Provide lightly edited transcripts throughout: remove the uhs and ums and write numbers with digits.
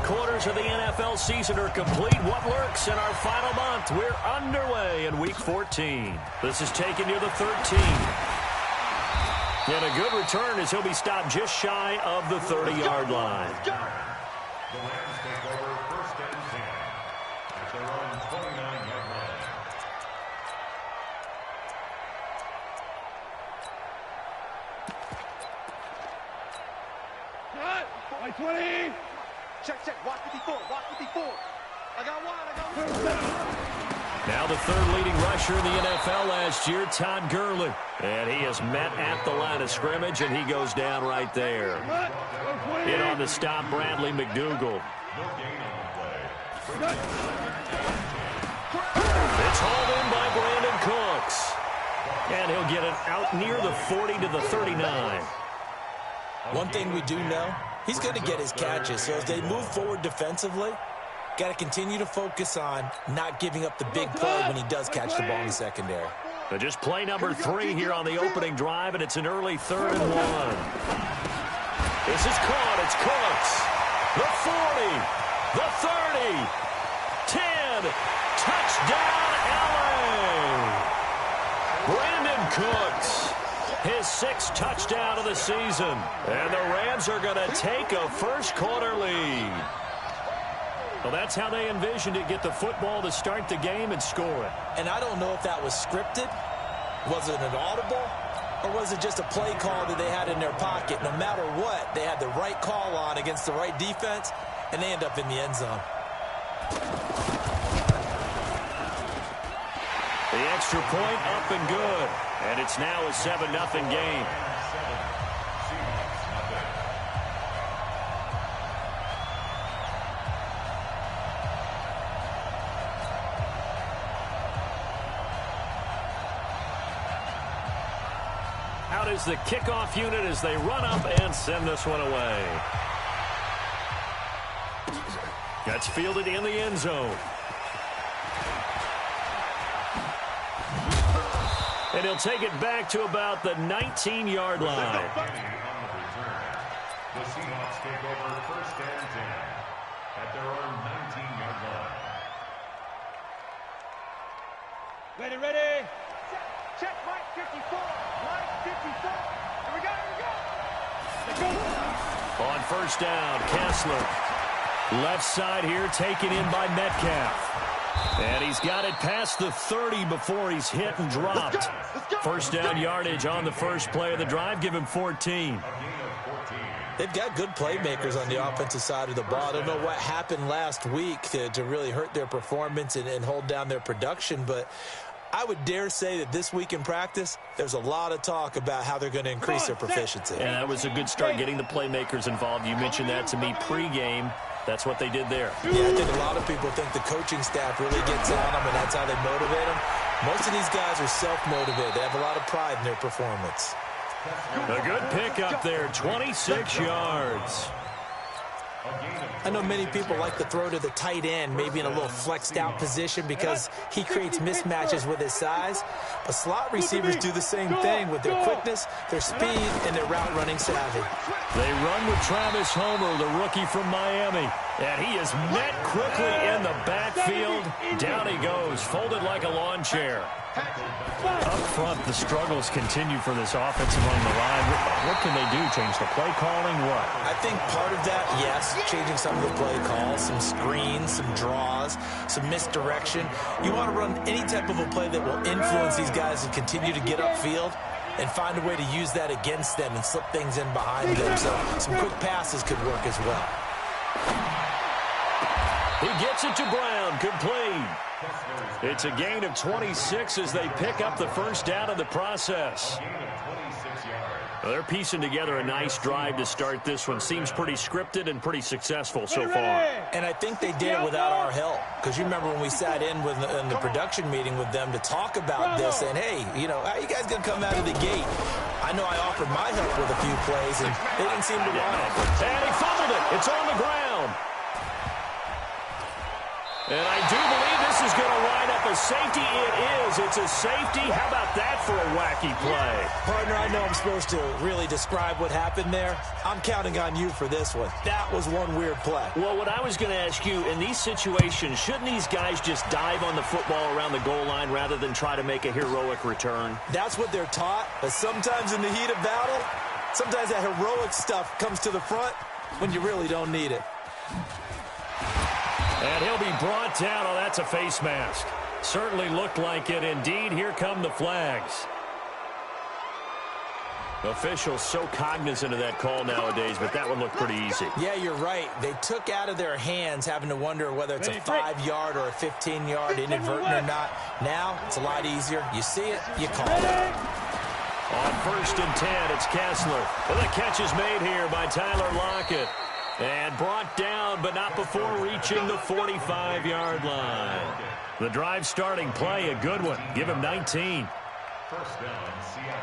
quarters of the NFL season are complete. What lurks in our final month? We're underway in Week 14. This is taken near the 13. And a good return as he'll be stopped just shy of the 30-yard line. The Rams take over first and 10 at their own 29-yard line. Cut! 20! Check. Watch 54. I got one. Now the third leading rusher in the NFL last year, Todd Gurley. And he is met at the line of scrimmage, and he goes down right there. In on the stop, Bradley McDougald. It's hauled in by Brandon Cooks. And he'll get it out near the 40 to the 39. One thing we do know, he's going to get his catches. So as they move forward defensively, got to continue to focus on not giving up the big play when he does catch the ball in the secondary. But just play number 3 here on the opening drive, and it's an early 3rd and 1. This is caught. It's Cooks. The 40. The 30. 10. Touchdown, LA. Brandon Cooks. His 6th touchdown of the season. And the Rams are going to take a first-quarter lead. Well, that's how they envisioned it, get the football to start the game and score it. And I don't know if that was scripted, was it an audible, or was it just a play call that they had in their pocket? No matter what, they had the right call on against the right defense, and they end up in the end zone. The extra point up and good. And it's now a 7-0 game. Out is the kickoff unit as they run up and send this one away. That's fielded in the end zone. And he'll take it back to about the 19-yard line. The Seahawks take over first and 10 at their own 19-yard line. Ready. Check, Mike 54. Here we go. On first down, Kessler. Left side here taken in by Metcalf. And he's got it past the 30 before he's hit and dropped. First down yardage on the first play of the drive. Give him 14. They've got good playmakers on the offensive side of the ball. I don't know what happened last week to really hurt their performance and hold down their production, but I would dare say that this week in practice, there's a lot of talk about how they're going to increase their proficiency. And that was a good start getting the playmakers involved. You mentioned that to me pregame. That's what they did there. Yeah, I think a lot of people think the coaching staff really gets on them, and that's how they motivate them. Most of these guys are self-motivated. They have a lot of pride in their performance. A good pickup there, 26 yards. I know many people like to throw to the tight end, maybe in a little flexed out position because he creates mismatches with his size. But slot receivers do the same thing with their quickness, their speed, and their route running savvy. They run with Travis Homer, the rookie from Miami. And he is met quickly in the backfield. Down he goes, folded like a lawn chair. Up front, the struggles continue for this offense along the line. What can they do? Change the play calling? What? I think part of that, yes, changing some of the play calls, some screens, some draws, some misdirection. You want to run any type of a play that will influence these guys and continue to get upfield and find a way to use that against them and slip things in behind them. So some quick passes could work as well. He gets it to Brown, complete. It's a gain of 26 as they pick up the first down in the process. Well, they're piecing together a nice drive to start this one. Seems pretty scripted and pretty successful so far. And I think they did it without our help. Because you remember when we sat in the production meeting with them to talk about this, and hey, you know, how you guys going to come out of the gate? I know I offered my help with a few plays, and they didn't seem to want it. And he fumbled it. It's on the ground. And I do believe this is going to wind up a safety. It is says it's a safety. How about that for a wacky play? Partner, I know I'm supposed to really describe what happened there. I'm counting on you for this one. That was one weird play. Well, what I was going to ask you, in these situations, shouldn't these guys just dive on the football around the goal line rather than try to make a heroic return? That's what they're taught, but sometimes in the heat of battle, sometimes that heroic stuff comes to the front when you really don't need it. And he'll be brought down. Oh, that's a face mask. Certainly looked like it. Indeed, here come the flags. Officials so cognizant of that call nowadays, but that one looked pretty easy. Yeah, you're right. They took out of their hands having to wonder whether it's a 5-yard or a 15-yard inadvertent or not. Now, it's a lot easier. You see it, you call it. On 1st and 10, it's Kessler. And the catch is made here by Tyler Lockett. And brought down, but not before reaching the 45-yard line. The drive starting play, a good one. Give him 19.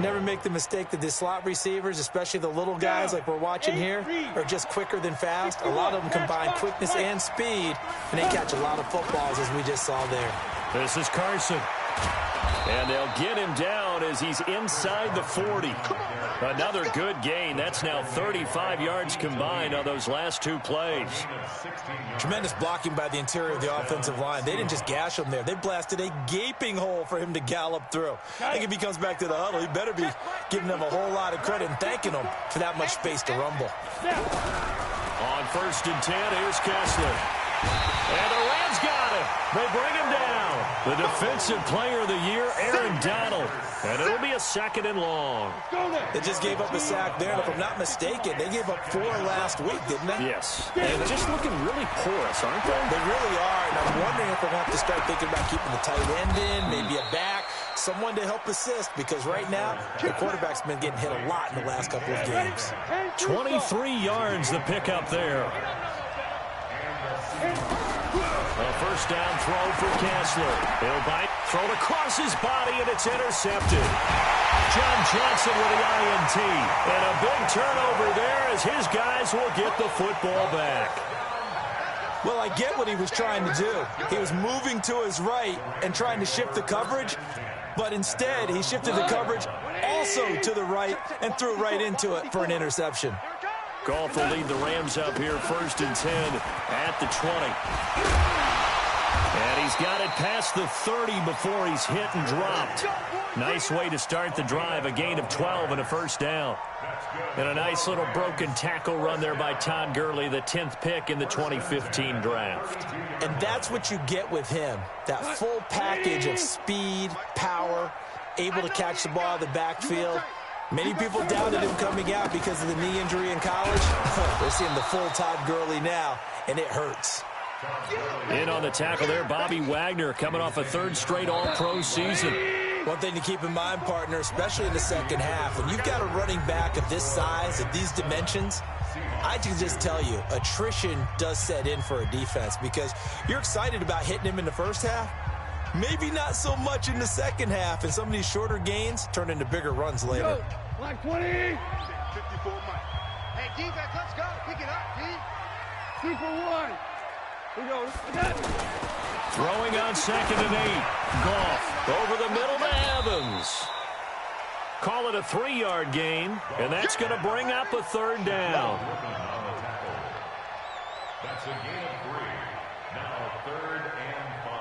Never make the mistake that the slot receivers, especially the little guys like we're watching here, are just quicker than fast. A lot of them combine quickness and speed, and they catch a lot of footballs, as we just saw there. This is Carson. And they'll get him down as he's inside the 40. Another good gain. That's now 35 yards combined on those last two plays. Tremendous blocking by the interior of the offensive line. They didn't just gash him there. They blasted a gaping hole for him to gallop through. I think if he comes back to the huddle, he better be giving them a whole lot of credit and thanking them for that much space to rumble. On 1st and 10, here's Kessler. And the Rams got him. They bring him down. The Defensive Player of the Year, Aaron Donald. And it'll be a 2nd and long. They just gave up a sack there, and if I'm not mistaken, they gave up 4 last week, didn't they? Yes. And they're just looking really porous, aren't they? They really are, and I'm wondering if they're going to have to start thinking about keeping the tight end in, maybe a back, someone to help assist, because right now, the quarterback's been getting hit a lot in the last couple of games. 23 yards the pickup there. A 1st down throw for Kessler. He'll bite, throw it across his body, and it's intercepted. John Johnson with the INT. And a big turnover there as his guys will get the football back. Well, I get what he was trying to do. He was moving to his right and trying to shift the coverage, but instead he shifted the coverage also to the right and threw right into it for an interception. Goff will lead the Rams up here 1st and 10 at the 20. And he's got it past the 30 before he's hit and dropped. Nice way to start the drive, a gain of 12 and a 1st down. And a nice little broken tackle run there by Todd Gurley, the 10th pick in the 2015 draft. And that's what you get with him, that full package of speed, power, able to catch the ball out of the backfield. Many people doubted him coming out because of the knee injury in college. They're seeing the full Todd Gurley now, and it hurts. In on the tackle there, Bobby Wagner coming off a 3rd straight All-Pro season. One thing to keep in mind, partner, especially in the second half, when you've got a running back of this size, of these dimensions, I can just tell you, attrition does set in for a defense because you're excited about hitting him in the first half. Maybe not so much in the second half, and some of these shorter gains turn into bigger runs later. Like 20. 54 Mike. Hey, defense, let's go. Pick it up, D. 2 for 1. Here we go. Throwing on 2nd and 8. Goff over the middle to Evans. Call it a 3-yard gain, and that's going to bring up a 3rd down. That's a gain of 3. Now 3rd and 5.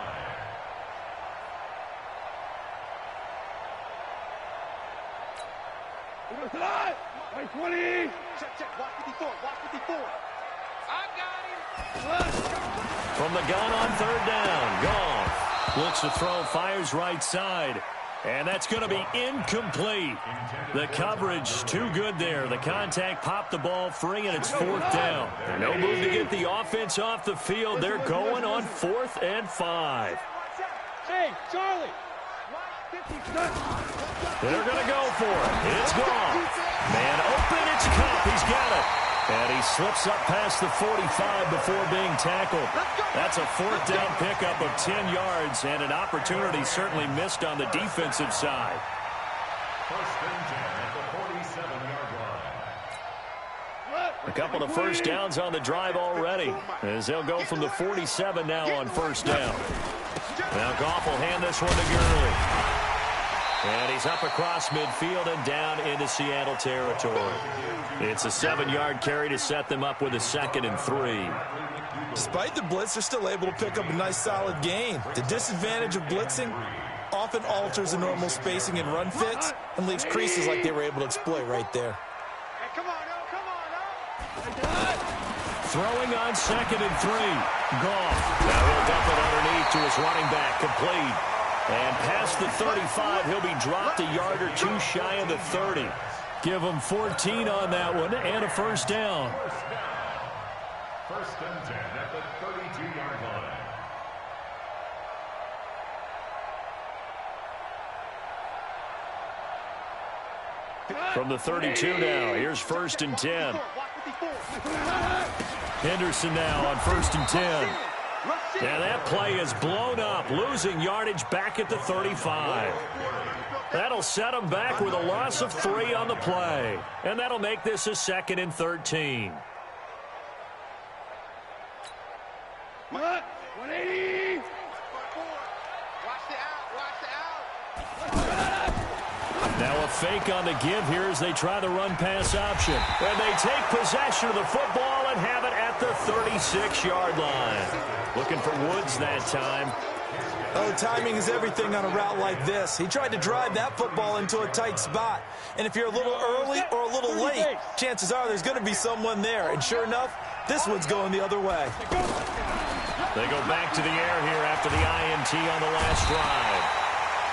Like 20. Check. Watch 54. Watch 54. I got him. From the gun on 3rd down, Goff looks to throw, fires right side. And that's going to be incomplete. The coverage too good there. The contact popped the ball free, and it's 4th down. No move to get the offense off the field. They're going on 4th and 5. Hey, Charlie. They're going to go for it. It's Goff. Man open, it's Cup. He's got it. And he slips up past the 45 before being tackled. That's a 4th down pickup of 10 yards, and an opportunity certainly missed on the defensive side. 1st and 10 at the 47-yard line. A couple of 1st downs on the drive already, as they'll go from the 47 now on 1st down. Now Goff will hand this one to Gurley. And he's up across midfield and down into Seattle territory. It's a 7-yard carry to set them up with a 2nd and 3. Despite the blitz, they're still able to pick up a nice solid gain. The disadvantage of blitzing often alters the normal spacing and run fits and leaves creases like they were able to exploit right there. Hey, come on, Throwing on 2nd and 3. Goff. Now he'll dump it underneath to his running back. Complete. And past the 35, he'll be dropped a yard or 2 shy of the 30. Give him 14 on that one and a first down. First and 10 at the 32-yard line. From the 32 now, here's 1st and 10. Henderson now on 1st and 10. And that play is blown up, losing yardage back at the 35. That'll set them back with a loss of 3 on the play. And that'll make this a 2nd and 13. What? 180. Watch the out. Now a fake on the give here as they try the run-pass option. And they take possession of the football and have it at the 36-yard line. Looking for Woods that time. Oh, timing is everything on a route like this. He tried to drive that football into a tight spot. And if you're a little early or a little late, chances are there's going to be someone there. And sure enough, this one's going the other way. They go back to the air here after the INT on the last drive.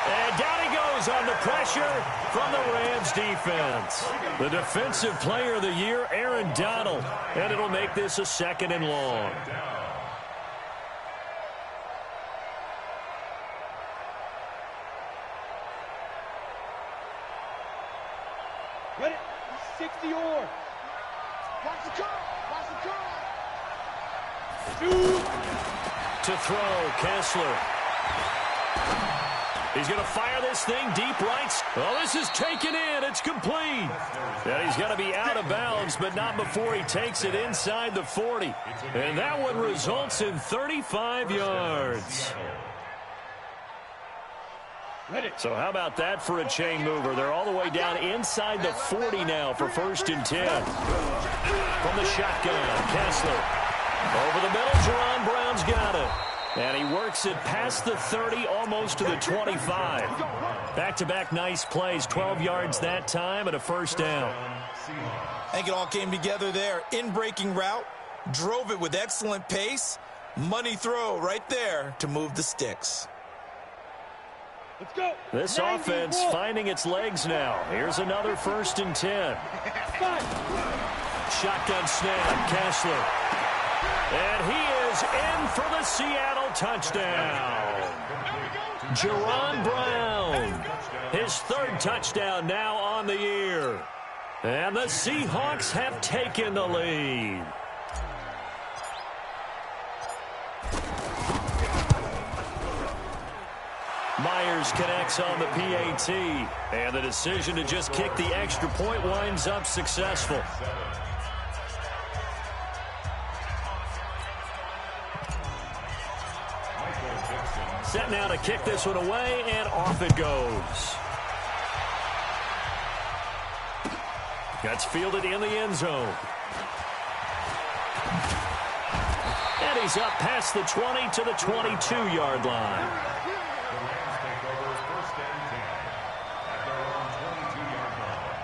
And down he goes on the pressure from the Rams defense. The defensive player of the year, Aaron Donald. And it'll make this a 2nd and long. Ready? 60 or. Watch the curl. To throw, Kessler. He's going to fire this thing deep right. Oh, this is taken in. It's complete. And he's going to be out of bounds, but not before he takes it inside the 40. And that one results in 35 yards. So how about that for a chain mover? They're all the way down inside the 40 now for 1st and 10. From the shotgun, Kessler. Over the middle, Jerron Brown's got it. And he works it past the 30, almost to the 25. Back-to-back nice plays, 12 yards that time and a first down. I think it all came together there. In-breaking route, drove it with excellent pace. Money throw right there to move the sticks. Let's go. This offense finding its legs now. Here's another 1st and 10. Shotgun snap, Kessler. And he is in for the Seattle touchdown. Jerron Brown, his 3rd touchdown now on the year. And the Seahawks have taken the lead. Myers connects on the PAT. And the decision to just kick the extra point winds up successful. Set now to kick this one away, and off it goes. Gets fielded in the end zone. And he's up past the 20 to the 22-yard line. The Rams take over 1st and 10 at their own 22-yard line.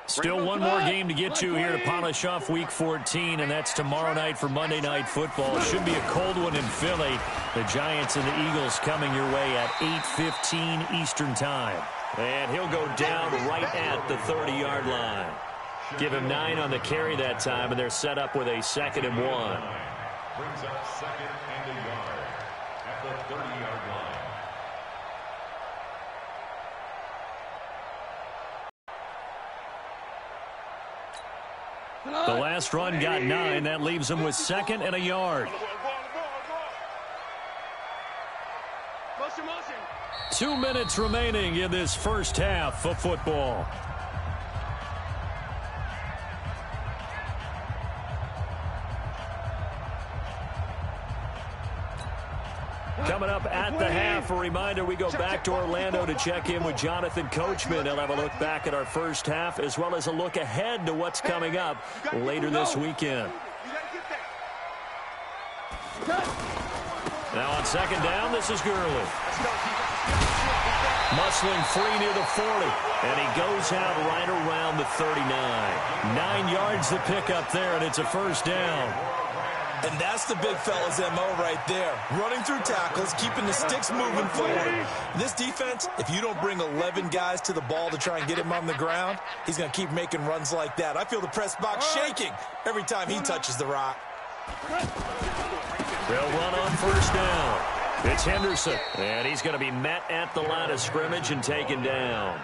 Still one more game to get to here to polish off Week 14, and that's tomorrow night for Monday Night Football. It should be a cold one in Philly. The Giants and the Eagles coming your way at 8:15 Eastern Time. And he'll go down right at the 30-yard line. Give him 9 on the carry that time, and they're set up with a 2nd and 1. Brings up 2nd and a yard at the 30-yard line. The last run got 9. That leaves him with 2nd and a yard. 2 minutes remaining in this first half of football. Coming up at the half, a reminder, we go back to Orlando to check in with Jonathan Coachman. He'll have a look back at our first half as well as a look ahead to what's coming up later this weekend. Now on second down, this is Gurley. Muscling free near the 40, and he goes out right around the 39. 9 yards to pick up there, and it's a first down. And that's the big fella's MO right there. Running through tackles, keeping the sticks moving forward. This defense, if you don't bring 11 guys to the ball to try and get him on the ground, he's going to keep making runs like that. I feel the press box shaking every time he touches the rock. They'll run on first down. It's Henderson, and he's going to be met at the line of scrimmage and taken down.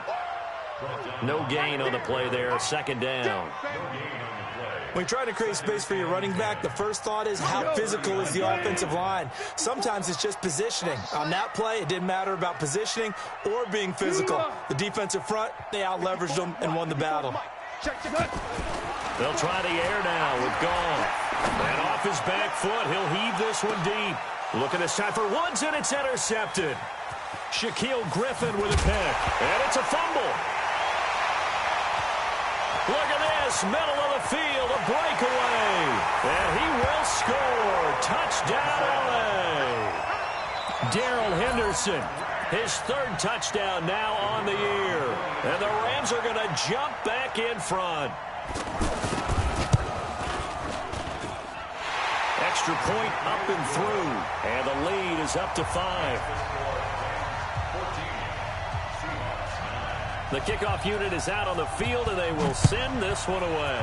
No gain on the play there, second down. When you're trying to create space for your running back, the first thought is how physical is the offensive line. Sometimes it's just positioning. On that play, it didn't matter about positioning or being physical. The defensive front, they out-leveraged them and won the battle. They'll try the air now with Goff. And off his back foot, he'll heave this one deep. Looking this time for Woods, and it's intercepted. Shaquille Griffin with a pick, and it's a fumble. Look at this, middle of the field, a breakaway. And he will score. Touchdown, LA. Darrell Henderson, his third touchdown now on the year. And the Rams are going to jump back in front. Extra point up and through. And the lead is up to 5. The kickoff unit is out on the field, and they will send this one away.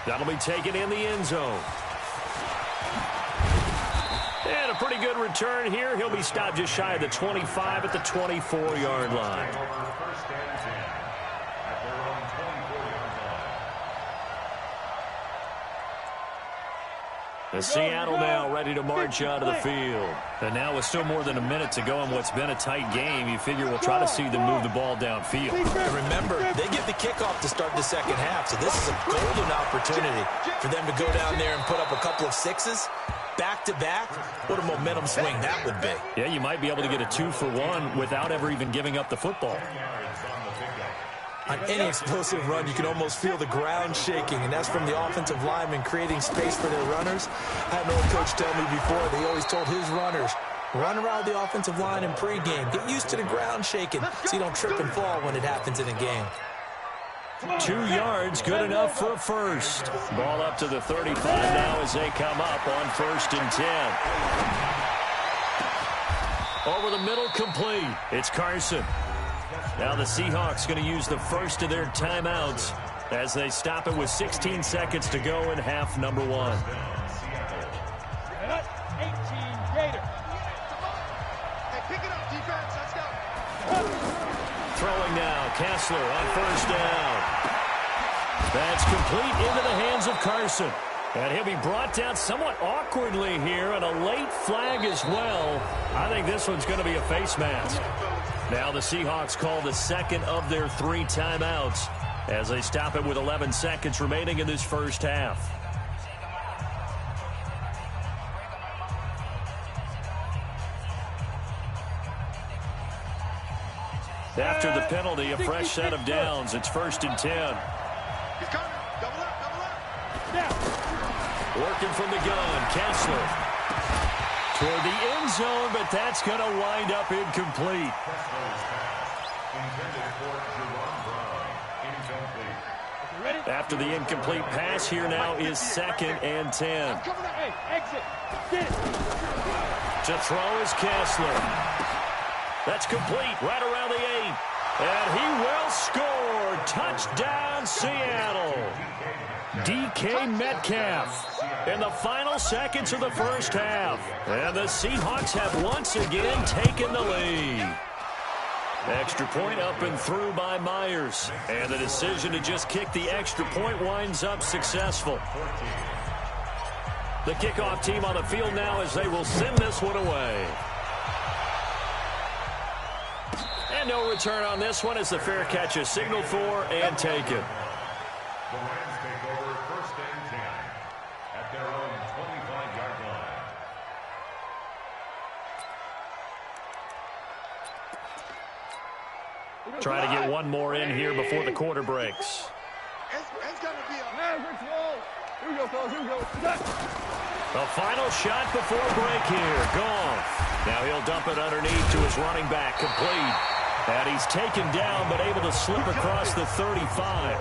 That'll be taken in the end zone. And a pretty good return here. He'll be stopped just shy of the 25 at the 24-yard line. And Seattle now ready to march out of the field. And now with still more than a minute to go in what's been a tight game, you figure we'll try to see them move the ball downfield. And remember, they get the kickoff to start the second half, so this is a golden opportunity for them to go down there and put up a couple of sixes. Back-to-back, what a momentum swing that would be. Yeah, you might be able to get a 2-for-1 without ever even giving up the football. On any explosive run, you can almost feel the ground shaking, and that's from the offensive linemen creating space for their runners. I had an old coach tell me before, they always told his runners, run around the offensive line in pregame. Get used to the ground shaking so you don't trip and fall when it happens in a game. 2 yards, good enough for a first. Ball up to the 35 now as they come up on 1st and 10. Over the middle, complete. It's Carson. Now the Seahawks going to use the first of their timeouts as they stop it with 16 seconds to go in half number 1. 18 Gator. Hey, pick it up, defense. Let's go. Throwing now, Kessler on 1st down. That's complete into the hands of Carson. And he'll be brought down somewhat awkwardly here, and a late flag as well. I think this one's going to be a face mask. Now the Seahawks call the second of their 3 timeouts as they stop it with 11 seconds remaining in this first half. After the penalty, a fresh set of downs. It's 1st and 10. He's coming. Double up, double up. Working from the gun, Kessler. Toward the end zone, but that's going to wind up incomplete. After the incomplete pass, here now is 2nd and 10. Hey, exit. Get it. To throw is Kessler. That's complete right around the 8. And he will score. Touchdown, Seattle. DK Metcalf in the final seconds of the first half. And the Seahawks have once again taken the lead. Extra point up and through by Myers. And the decision to just kick the extra point winds up successful. The kickoff team on the field now as they will send this one away. And no return on this one as the fair catch is signaled for and taken. The Rams take over first and 10 at their own 25-yard line. Try to get one more in here before the quarter breaks. It's going to be a Here we go, fellas. Here we go. The final shot before break here. Goff. Now he'll dump it underneath to his running back. Complete. And he's taken down but able to slip across the 35.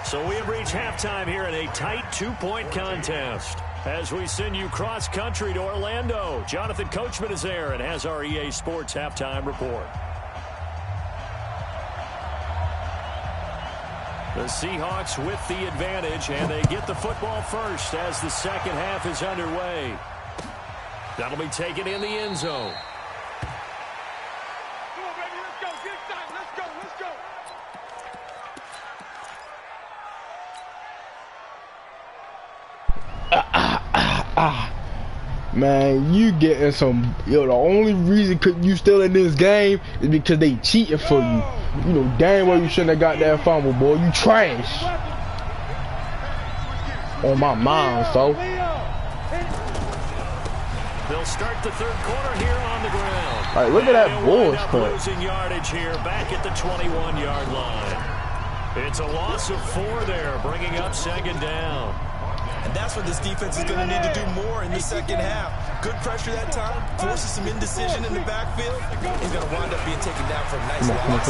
So we have reached halftime here in a tight 2-point contest. As we send you cross-country to Orlando, Jonathan Coachman is there and has our EA Sports halftime report. The Seahawks with the advantage, and they get the football first as the second half is underway. That'll be taken in the end zone. Come on, baby, let's go. Get excited. Let's go. Let's go. Man, you getting some. Yo, the only reason you still in this game is because they cheating for you. You know damn well you shouldn't have got that fumble, boy. You trash. On my mind, so. They'll start the third quarter here on the ground. All right, look at that Bulls cut. Losing yardage here back at the 21-yard line. It's a loss of 4 there, bringing up second down. And that's what this defense is going to need to do more in the second half. Good pressure that time, forces some indecision in the backfield. He's going to wind up being taken down for a nice loss.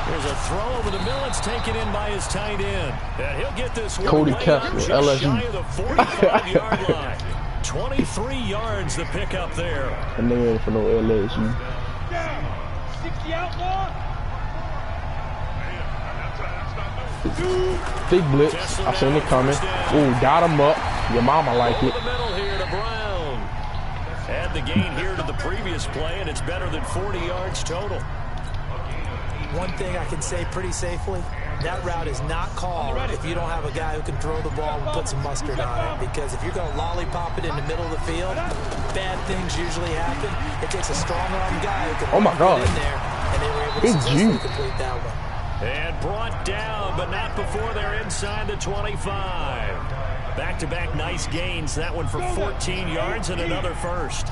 There's a throw over the middle. It's taken in by his tight end. And he'll get this one Cody way Kessler, up just LSU. shy of the 45-yard line. 23 yards the pickup there. And they ain't for no LSU. 60 outlaw. Big blitz. I seen it coming. Ooh, got him up. Your mama like it. Over the middle here to Brown. Add the gain here to the previous play, and it's better than 40 yards total. One thing I can say pretty safely, that route is not called if you don't have a guy who can throw the ball and put some mustard on it. Because if you're going to lollipop it in the middle of the field, bad things usually happen. It takes a strong-arm guy who can oh my God. get in there, and they were able to successfully complete that one. And brought down, but not before they're inside the 25. Back-to-back nice gains. That one for 14 yards and another first.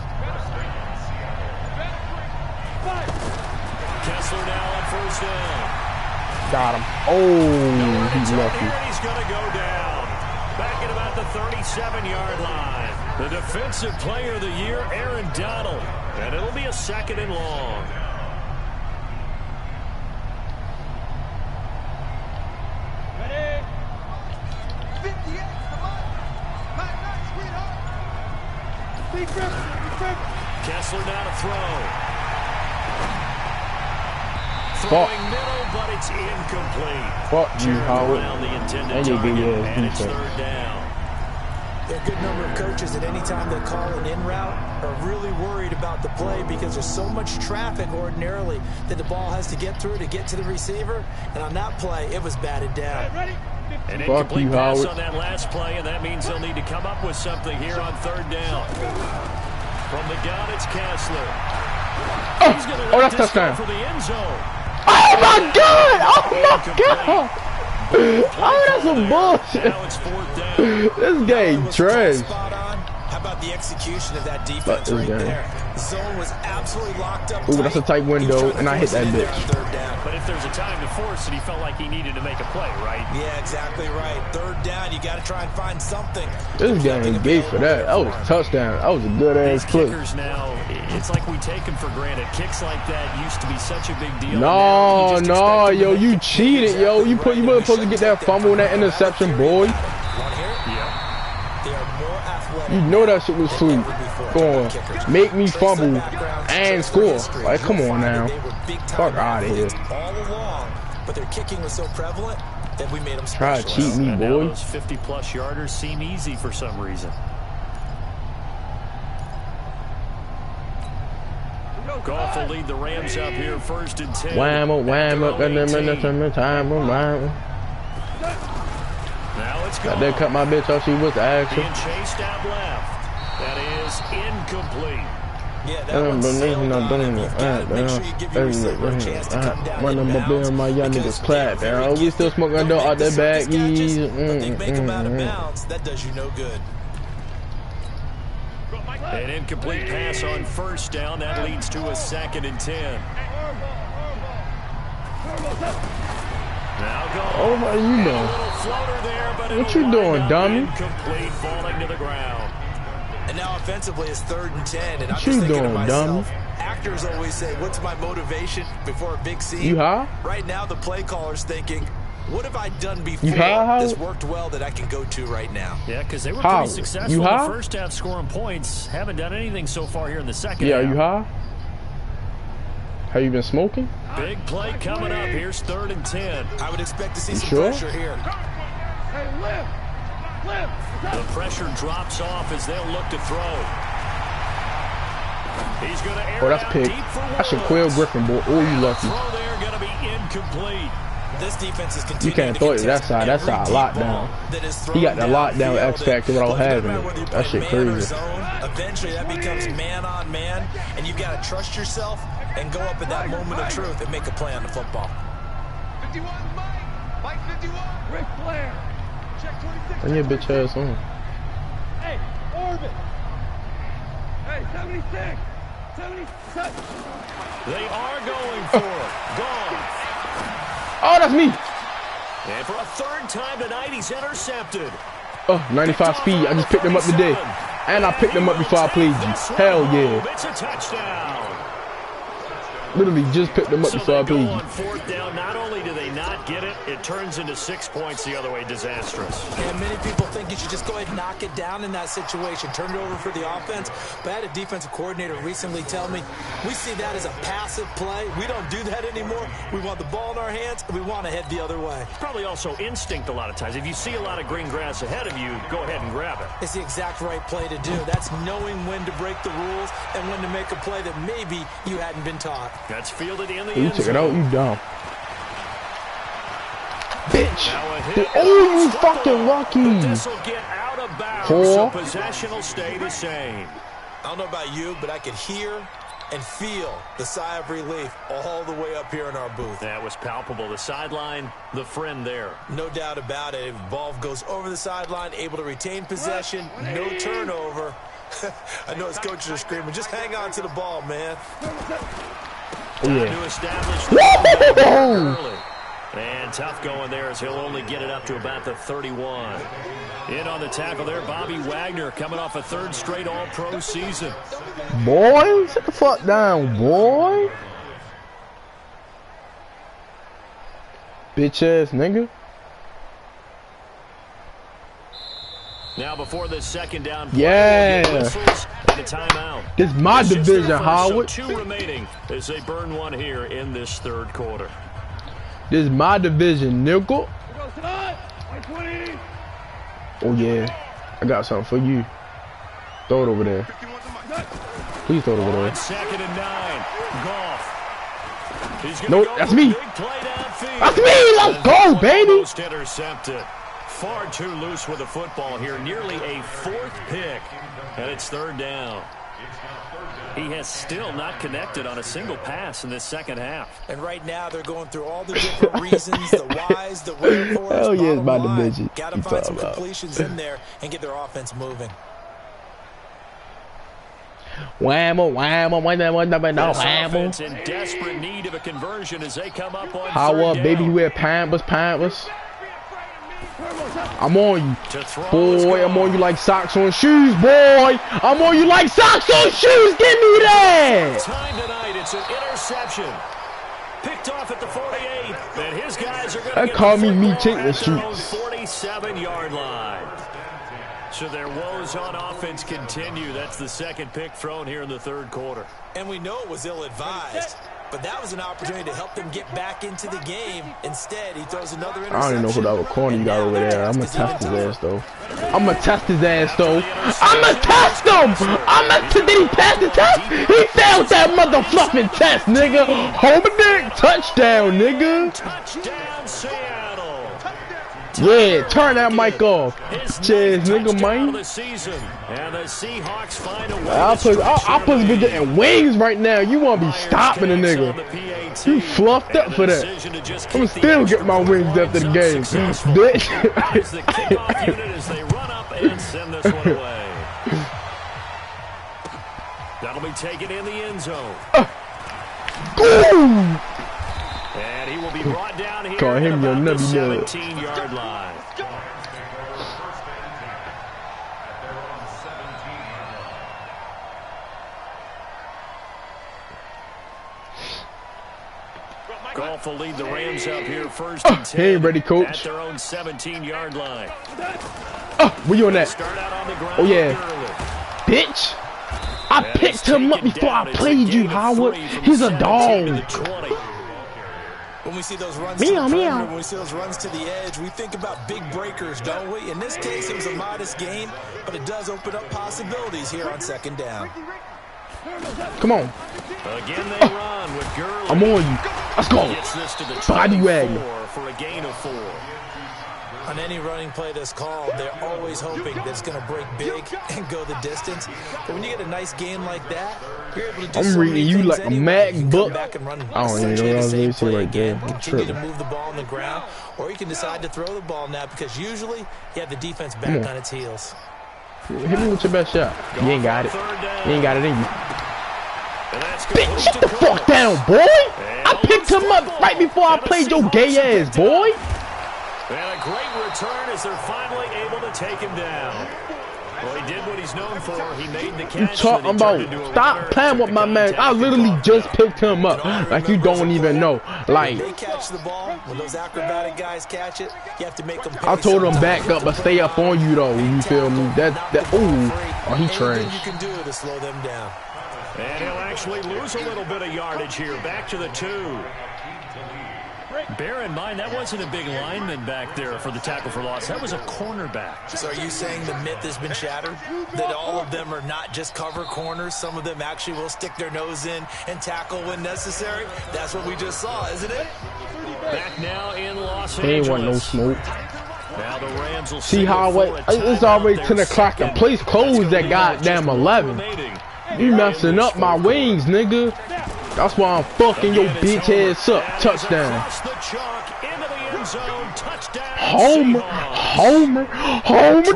Kessler now on first down. Got him. Oh, he's lucky. He's going to go down. Back at about the 37-yard line. The defensive player of the year, Aaron Donald. And it'll be a second and long. Kessler now to throw. Throwing middle, but it's incomplete. Fuck you, Howard. Around the intended And you target, give me and it's defense. third down. There are a good number of coaches that any time they call an in route are really worried about the play because there's so much traffic ordinarily that the ball has to get through to get to the receiver. And on that play, it was batted down. An Fuck incomplete you, pass Howard. on that last play, and that means they'll need to come up with something here on third down. From the gun, it's Kessler. He's gonna let that's this go touchdown. for the end zone. Oh my God! Oh my God! Oh, that's some bullshit. Now it's fourth down. This game trash. Spot on. How about the execution of that defense this right game. there? The zone was absolutely locked up. Ooh, that's a tight window, and I hit that bitch. Third down. But if there's a time to force it, he felt like he needed to make a play, right? Yeah, exactly right. Third down, you got to try and find something. This game gave for that. That was a touchdown. That was a good ass These clip. kickers now, it's like we take them for granted. Kicks like that used to be such a big deal. No, Now you just no, expect them to yo, make you the cheated, plays. yo. You weren't supposed to get that fumble and that interception, boy. Want to hear it? Yep. They are more athletic. You know that shit was sweet. Go on, make me fumble and score. Like, come on now. Fuck outta here. All along, but their kicking was so prevalent that we made them Try to special. cheat me, And now boy. those 50-plus yarders seem easy for some reason. Goff will lead the Rams up here first and 10. Wham up, wham up, After and only 18. then time, wham. Now it's Got that cut my bitch off. She was the action. being chased out left. That is incomplete. Yeah, that one's sailed on him. You've got to make sure you give your receiver a chance to come down in bounds. My young niggas clap, man. We still smoking under out that bag. But they make them out of bounds. That does you no good. An incomplete pass on first down. That leads to a 2nd and 10. Now go. Oh, what you doing? What you doing, dummy? Incomplete, falling to the ground. And now offensively it's 3rd and 10. And I'm What just you thinking to doing, myself, dummy? actors always say, what's my motivation before a big scene? You high? Right now the play caller's thinking, what have I done before that's worked well that I can go to right now? Yeah, because they were pretty successful in the first half scoring points. Haven't done anything so far here in the second half. Yeah, you high? Have you been smoking? Big play coming up. Here's 3rd and 10. I would expect to see some pressure here. Hey, lift. The pressure drops off as they'll look to throw. He's going to air that's out pick. deep for That's a Quill Griffin, boy. Oh, you lucky. Throw there going to be incomplete. This defense is You can't throw it to that side. That's our lockdown. He got the lockdown X factor without having it. That shit crazy. Eventually that becomes man on man, and you got to trust yourself and go up at that moment of truth and make a play on the football. 51, Mike 51. Ric Flair. Check 26. Bring your bitch ass on. Hey, Orbit. Hey, 76. 77. They are going for it. Gone. Oh, that's me. And for a 3rd time tonight, he's intercepted. Oh, 95 speed. I just picked him up today. And I picked him up before I played you. Hell yeah. It's a touchdown. Literally just picked him up before I played you. On 4th down, not only do they not get it, it turns into 6 points the other way. Disastrous. And many people think you should just go ahead and knock it down in that situation, turn it over for the offense. But I had a defensive coordinator recently tell me, we see that as a passive play. We don't do that anymore. We want the ball in our hands, and we want to head the other way. Probably also instinct a lot of times. If you see a lot of green grass ahead of you, go ahead and grab it. It's the exact right play to do. That's knowing when to break the rules and when to make a play that maybe you hadn't been taught. That's fielded in the You end took it zone. out, you dumb. Bitch. Oh, you fucking lucky. This will get out of bounds, Four. so possession will stay the same. I don't know about you, but I could hear and feel the sigh of relief all the way up here in our booth. That was palpable. The sideline, the friend there. No doubt about it. If ball goes over the sideline, able to retain possession, no turnover. I know his coaches are screaming, just hang on to the ball, man. Yeah. To establish early. And tough going there as he'll only get it up to about the 31. In on the tackle there, Bobby Wagner coming off a 3rd straight All-Pro season. Boy, sit the fuck down, boy. Bitch ass nigga. Now before the 2nd down, Yeah. whistles and a timeout. This is my It's just division, their first, Howard. So 2 remaining as they burn one here in this 3rd quarter. This is my division, nickel. Oh yeah, I got something for you. Throw it over there. Please throw it over there. 2nd and 9. Goff. He's gonna Nope, go that's with a me. big play downfield. That's me. Let's go, baby. Almost intercepted. Far too loose with the football here. Nearly a 4th pick. And it's 3rd down. He has still not connected on a single pass in this 2nd half. And right now they're going through all the different reasons, the whys, the wherefores. Hell yeah, it's my division. Got to You find some talking about. completions in there and get their offense moving. Whammo, whammo, whammo, This whammo. offense in desperate need of a conversion as they come up on How 3rd up, baby? down. You wear Pampers. I'm on you. To throw is Boy, I'm gone. on you like socks on shoes, boy. I'm on you like socks on shoes. Give me that. Time tonight, it's an interception. Picked off at the 48, and his guys are going to That get called the me football taking the at their own shoots. 47-yard line. So their woes on offense continue. That's the 2nd pick thrown here in the 3rd quarter. And we know it was ill-advised, but that was an opportunity to help them get back into the game. Instead, he throws another interception. I don't even know who that was corner you got over there. I'm gonna test his ass though. I'm gonna test his ass though. I'm gonna test him. Did he pass the test? He failed that motherfucking test, nigga. Home dick touchdown, nigga. Touchdown, Seattle. Yeah, turn that mic off. Cheers, nigga, man. And the Seahawks find a way I'll put his bitch in wings right now. You want to be stopping a nigga. You fluffed up for that. I'm still getting my wings after the game. Bitch. The kickoff unit as they run up and send this one away. That'll be taken in the end zone. And he will be brought down here Call him your at the nubby 17-yard line. Goff will lead the Rams up here first and 10. He ain't ready, coach. At their own 17-yard line. Where you on that? Start out on the ground. Oh, yeah. Bitch. I picked him up before I played you, Howard. He's a dog. When we see those runs to the perimeter, when we see those runs to the edge, we think about big breakers, don't we? In this case, it was a modest gain, but it does open up possibilities here on second down. Come on. Again they run with Gurley. I'm on you. Let's go. Gets this to the Body wagon. for a gain of 4. On any running play that's called, they're always hoping that it's going to break big and go the distance. But when you get a nice gain like that, you're able to do I'm reading you like a MacBook. I don't even know what I was going to say right there. Continue to move the ball on the ground, or you can decide to throw the ball now because usually you have the defense back on its heels. Hit me with your best shot. You ain't got it. You ain't got it in you. Bitch, shut the fuck down, boy. I picked him up right before I played your gay ass, boy. And a great return as they're finally able to take him down. Well, he did what he's known for. He made the catch. You talking about? Stop playing with my man. I literally just picked him up. Like you don't even know. Like they catch the ball when those acrobatic guys catch it. You have to make them. I told him back up, but stay up on you though. You feel me? Oh, he trash. You can do to slow them down. And he'll actually lose a little bit of yardage here. Back to the 2. Bear in mind, that wasn't a big lineman back there for the tackle for loss. That was a cornerback. So are you saying the myth has been shattered? That all of them are not just cover corners? Some of them actually will stick their nose in and tackle when necessary? That's what we just saw, isn't it? Back now in Los Angeles. He ain't want no smoke. Now the Rams will see how it's already 10 o'clock. The place closed at goddamn 11. You messing up my wings, nigga. That's why I'm fucking your bitch ass up. Touchdown. Homer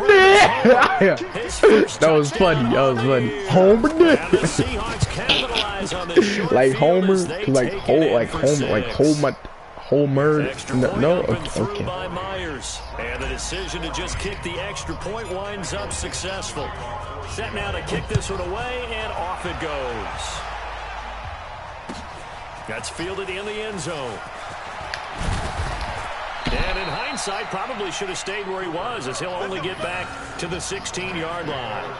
there. That was funny. Homer there. Like Homer, Homer. No. Okay. And the decision to just kick the extra point winds up successful. Set now to kick this one away, and off it goes. That's fielded in the end zone. And in hindsight, probably should have stayed where he was, as he'll only get back to the 16-yard line.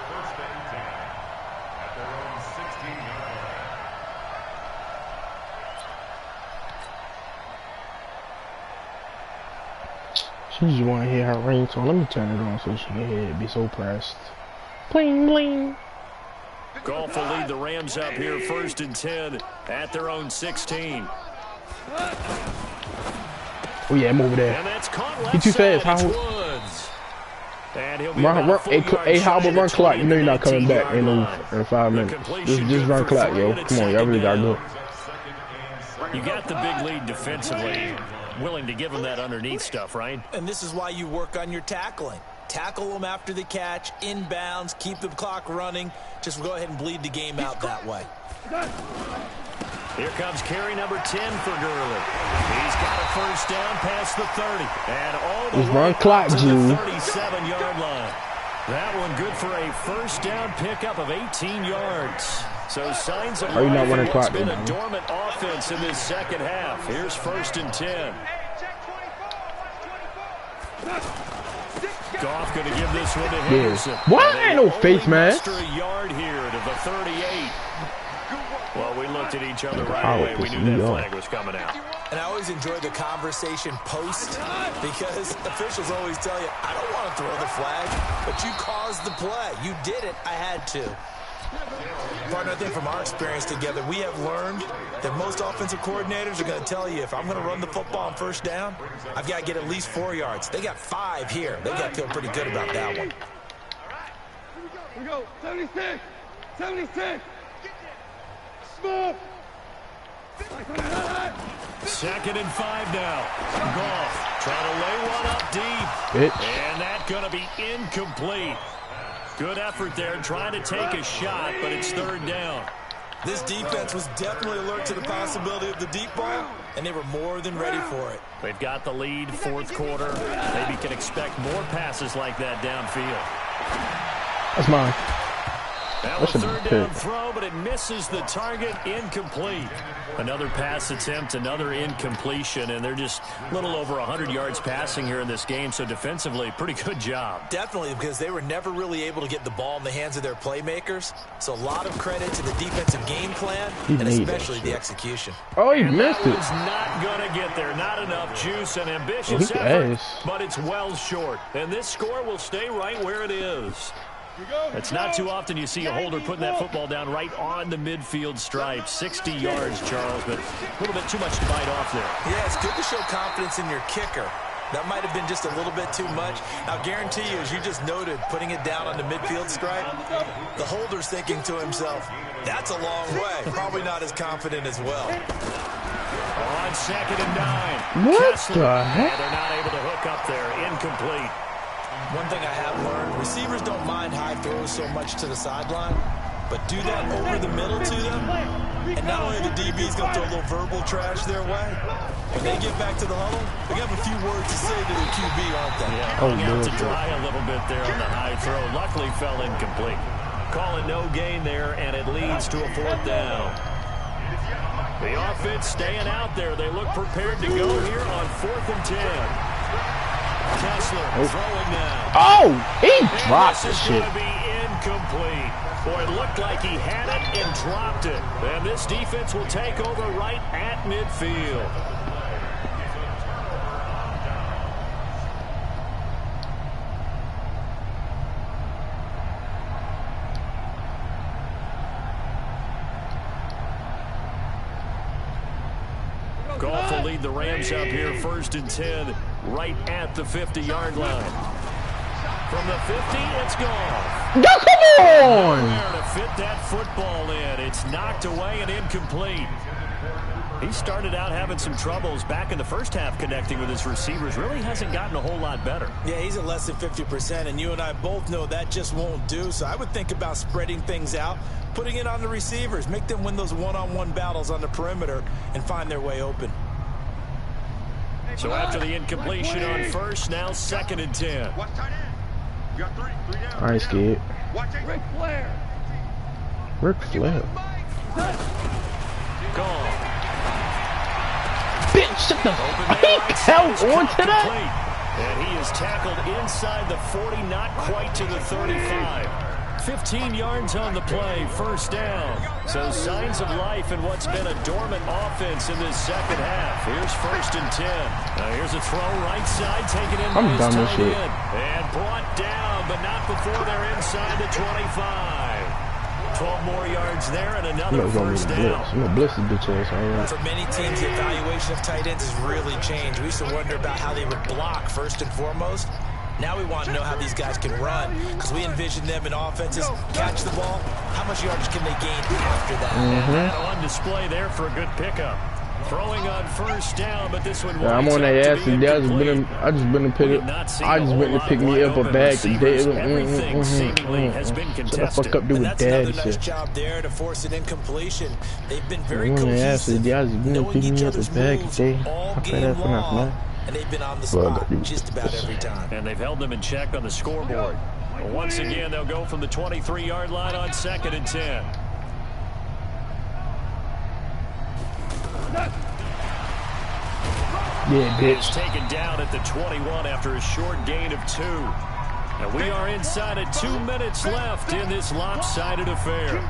She just want to hear her ringtone. Let me turn it on so she can hear it. Be so pressed. Bling, bling. Goff will lead the Rams up here first and 10 at their own 16. Oh yeah, I'm over there. And that's caught He too fast, Howard. Howard, run clock. You know you're not coming back in 5 minutes. Just run clock, yo. Come on, y'all really gotta go. You got the big lead defensively. Willing to give him that underneath stuff, right? And this is why you work on your tackling. Tackle them after the catch, inbounds, keep the clock running. Just go ahead and bleed the game out that way. Here comes carry number 10 for Gurley. He's got a first down past the 30. And all the way to the 37-yard line. That one good for a first down pickup of 18 yards. So signs of life. It's been a dormant offense in this second half. Here's first and 10. Goff going to give this one to Henderson. What? Ain't no face mask. A yard here to the 38. Well, we looked at each other right away. We knew that flag was coming out. And I always enjoy the conversation post because officials always tell you, I don't want to throw the flag, but you caused the play. You did it. I had to. Partner, I think from our experience together, we have learned that most offensive coordinators are going to tell you, if I'm going to run the football on first down, I've got to get at least 4 yards. They got 5 here. They got to feel pretty good about that one. Here we go. 76. 76. Smooth. 2nd and 5 now. Goff trying to lay one up deep. And that's going to be incomplete. Good effort there trying to take a shot, but it's 3rd down. This defense was definitely alert to the possibility of the deep ball, and they were more than ready for it. They've got the lead, 4th quarter. Maybe can expect more passes like that downfield. That's mine. That was 3rd down throw, but it misses the target, incomplete. Another pass attempt, another incompletion, and they're just a little over 100 yards passing here in this game, so defensively, pretty good job. Definitely, because they were never really able to get the ball in the hands of their playmakers, so a lot of credit to the defensive game plan, and especially the execution. Oh, he missed it. It's not going to get there. Not enough juice and ambitious effort, but it's well short, and this score will stay right where it is. It's not too often you see a holder putting that football down right on the midfield stripe. 60 yards, Charles, but a little bit too much to bite off there. Yeah, it's good to show confidence in your kicker. That might have been just a little bit too much. I'll guarantee you, as you just noted, putting it down on the midfield stripe, the holder's thinking to himself, that's a long way. Probably not as confident as well. On 2nd and 9. What the heck? They're not able to hook up there. Incomplete. One thing I have learned, receivers don't mind high throws so much to the sideline, but do that over the middle to them, and not only the DB's going to throw a little verbal trash their way, when they get back to the huddle, they have a few words to say to their QB, aren't they? Yeah, hung out to dry a little bit there on the high throw. Luckily fell incomplete. Call it no gain there, and it leads to a 4th down. The offense staying out there. They look prepared to go here on 4th and 10. Kessler throwing now. Oh, he dropped the shit. This is going to be incomplete. Boy, it looked like he had it and dropped it. And this defense will take over right at midfield. Goff will lead the Rams up here 1st and 10 right at the 50-yard line. From the 50, it's Goff. Come on! There to fit that football in. It's knocked away and incomplete. He started out having some troubles back in the first half connecting with his receivers. Really hasn't gotten a whole lot better. Yeah, he's at less than 50%, and you and I both know that just won't do. So I would think about spreading things out, putting it on the receivers, make them win those one-on-one battles on the perimeter and find their way open. So after the incompletion on 1st, now 2nd and 10. I ain't scared. Ric Flair. Ric Flair. Gone. Bitch, shut the hell onto that. And he is tackled inside the 40, not quite to the 35. 15 yards on the play, 1st down. So signs of life in what's been a dormant offense in this 2nd half. Here's 1st and 10. Now here's a throw right side, taken in by his tight end. And brought down, but not before they're inside the 25. 12 more yards there and another 1st down. I'm gonna blitz this bitch ass. Right. For many teams, the evaluation of tight ends has really changed. We used to wonder about how they would block first and foremost. Now we want to know how these guys can run, because we envision them in offenses catch the ball. How much yardage can they gain after that? And that on display there for a good pickup. Throwing on 1st down, but this one I'm on their ass and I just been to pick me up a bag today. Everything seemingly has been contested. Shut the fuck up, do with Another dad nice shit. job there to force an incompletion. They've been very I'm on their ass cohesive, today. I just been to knowing pick each me up a other's bag moves today. all I play game that for nothing, long, man. and they've been on the spot just about every time. And they've held them in check on the scoreboard. Once again, they'll go from the 23-yard line on 2nd and 10. Yeah, bitch. Taken down at the 21 after a short gain of 2. And we are inside of 2 minutes left in this lopsided affair.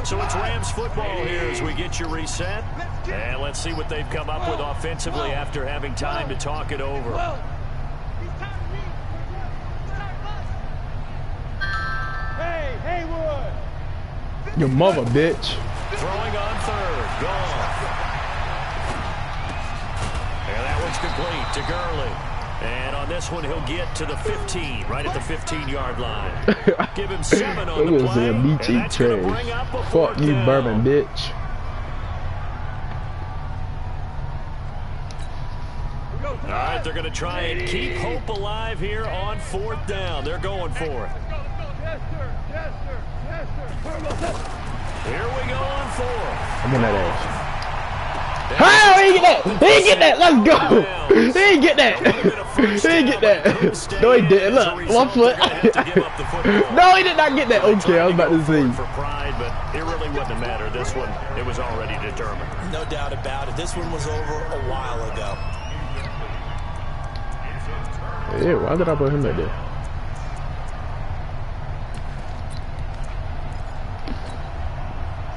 So it's Rams football here as we get you reset. And let's see what they've come up with offensively after having time to talk it over. Your mother, bitch. Throwing on third. Gone. And that one's complete to Gurley. And on this one, he'll get to the 15, right at the 15-yard line. Give him 7 on the play, and that's going to bring up a Fuck you, down. Bourbon, bitch. All right, they're going to try and keep hope alive here on 4th down. They're going for it. Yes, sir. Yes, sir. Yes, sir. Here we go on 4th. I'm in that ass. How he ain't get that? He ain't get that. Let's go. He ain't get that. He ain't get that. No, he didn't. Look, 1 foot. No, he did not get that. Okay, I was about to say. For pride, but it really wouldn't have mattered. This one, it was already determined. No doubt about it. This one was over a while ago. Yeah, why did I put him right there?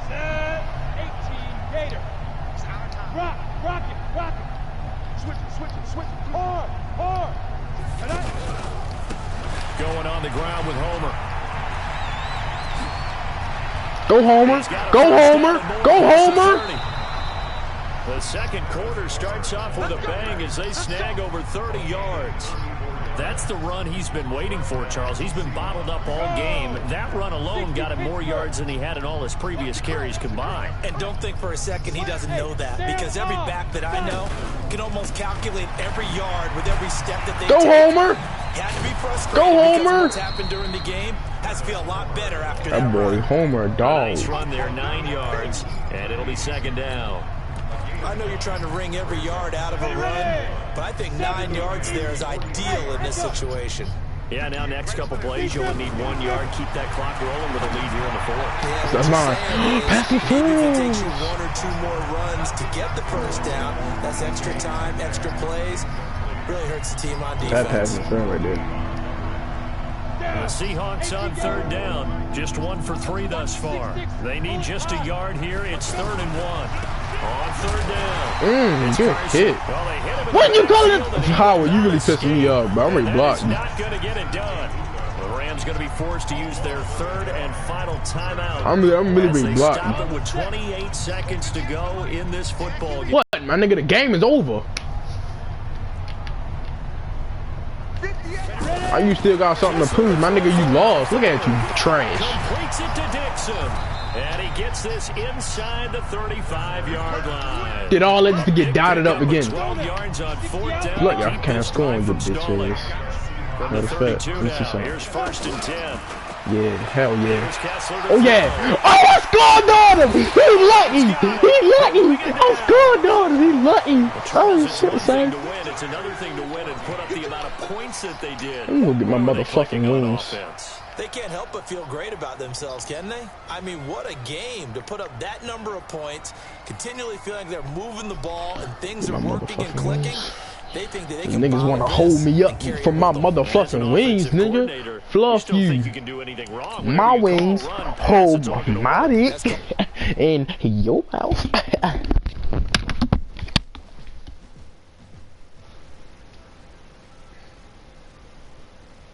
Set 18 Gator. Rock it. Switch it. Hard. Going on the ground with Homer. Go Homer. Go Homer. Go Homer. The second quarter starts off with a bang as they snag over 30 yards. That's the run he's been waiting for, Charles. He's been bottled up all game. That run alone got him more yards than he had in all his previous carries combined. And don't think for a second he doesn't know that, because every back that I know can almost calculate every yard with every step that they Go take. Homer. Had to be frustrated. Go Homer. Because what's happened during the game has to feel a lot better after that. That boy Homer, dog. Nice run there, 9 yards, and it'll be 2nd down. I know you're trying to wring every yard out of a run, but I think 9 yards there is ideal in this situation. Yeah, now next couple plays, you only need 1 yard. Keep that clock rolling with a lead here in the 4th. Yeah, That's mine. Pass me maybe if it takes you forward. 1 or 2 more runs to get the first down, that's extra time, extra plays. Really hurts the team on defense. That pass me forward right there. The Seahawks on 3rd down. Just 1 for 3 thus far. They need just a yard here. It's 3rd and 1. On 3rd down. Good hit. Well, they hit him in What the you calling it? backfield, and Howard, you really he pissing me off, bro. I'm and ready to that block is you. not going to get it done. The Rams going to be forced to use their 3rd and final timeout. I'm really as ready to they block stop you. it with 28 seconds to go in this football game. What, my nigga? The game is over. Why you still got something to prove? My nigga, you lost. Look at you, trash. Completes it to Dixon. And he gets this inside the 35-yard line. Did all that just to get dotted up again. 12 yards on 4th down. Look, y'all Keep can't this score on drive your from bitch stalling. ass. From the Matter of fact, 32 let me see now. something. Here's 1st and 10. Yeah, hell yeah. Here's Kessler to Oh yeah. Oh, I scored on him. He lucky. I scored on him. He lucky. Oh shit, son. To win. It's another thing to win and put up the amount of points that they did. I'm gonna get my When they motherfucking clicking on wings. offense. They can't help but feel great about themselves, can they? I mean, what a game to put up that number of points, continually feeling like they're moving the ball and things are working and clicking. They think that they can Niggas want to hold me up from my motherfucking wings, nigga. Fluff you. My wings hold my dick in your mouth.